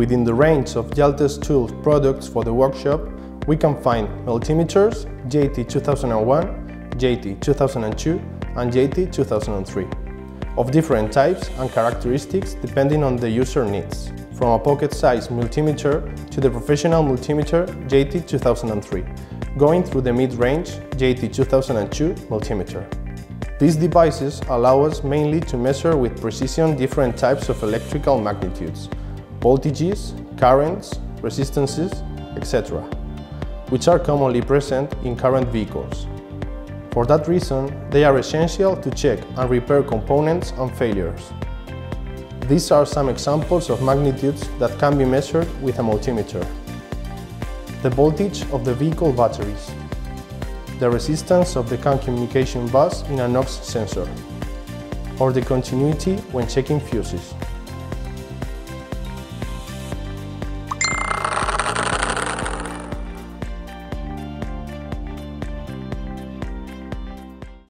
Within the range of Jaltest Tools products for the workshop, we can find multimeters JT2001, JT2002 and JT2003, of different types and characteristics depending on the user needs, from a pocket-sized multimeter to the professional multimeter JT2003, going through the mid-range JT2002 multimeter. These devices allow us mainly to measure with precision different types of electrical magnitudes, voltages, currents, resistances, etc., which are commonly present in current vehicles. For that reason, they are essential to check and repair components and failures. These are some examples of magnitudes that can be measured with a multimeter. The voltage of the vehicle batteries, the resistance of the CAN communication bus in a NOx sensor, or the continuity when checking fuses.